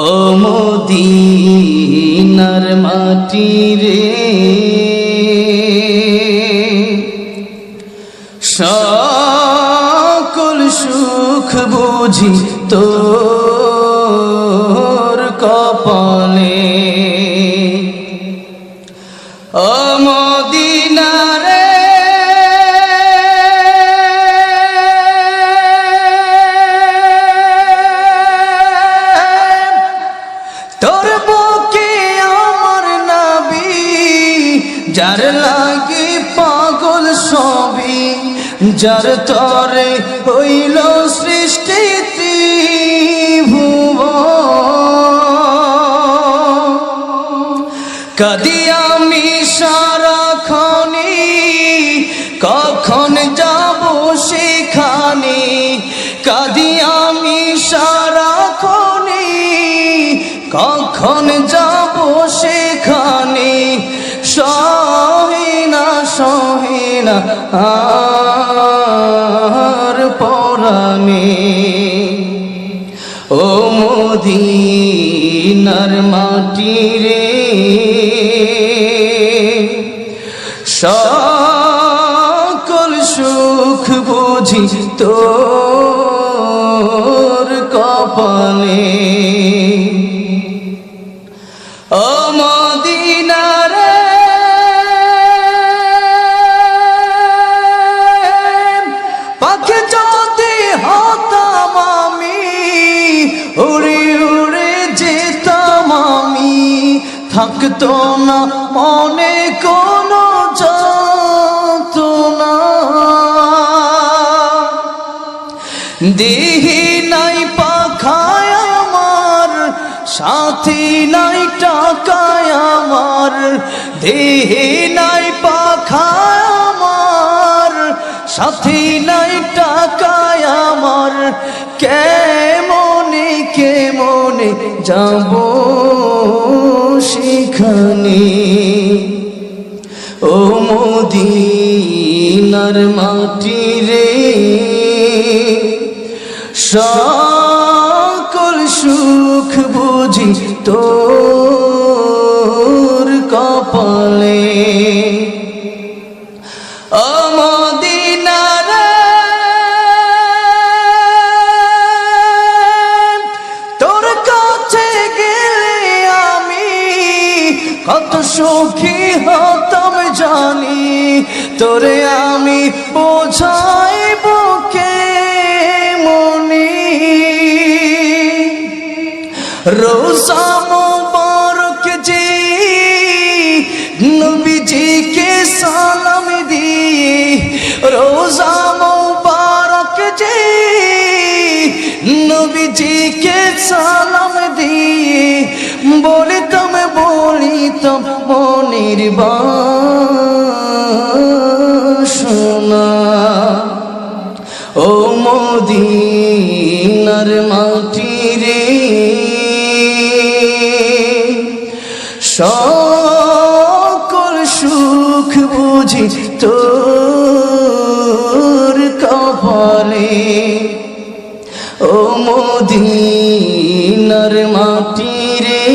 ও মদিনার মাটি রে, সকল সুখ বুঝি তোর কপালে। ও মদিনা রে, তোর বুকে আমার নবী, যার লাগি পাগল সবই, যার তরে হইল সৃষ্টি ত্রিভুবন। কাঁদি আমি সারাক্ষণি, কখন যাব সেখানে। কাঁদি আমি সারাক্ষণি, কখন যাব সেখানে। সহিনা সহিনা আর পরাণে। ও মদিনার মাটি রে, সকল সুখ বুঝি তোর কপালে। ও মদিনা রে, পাখি যদি হতাম আমি, উড়ে উড়ে যেতাম আমি। থাকতো না মনে কোনো যন্ত্রণা। দেহি নাই পাখায় আমার, সাথী নাই টাকায় আমার। দেহি নাই পাখায় আমার, সাথী নাই টাকায় আমার। কেমনে কেমনে যাব সেখানে। ও মদিনার মাটি রে, সকল সুখ বুঝি তোর কপালে। ও মদিনা রে, তোর কাছে গেলে আমি কত সুখী হতাম জানি। তোরে আমি বোঝাইব রোজা মুবারক যে নবীজিকে সালাম দিয়ে। রোজা মুবারক যে নবীজিকে সালাম দিয়ে। বলিতাম বলিতাম মনের বাসনা। ও মদিনার মাটি রে, সকল সুখ বুঝি তোর কপালে। ও মদিনার মাটি রে,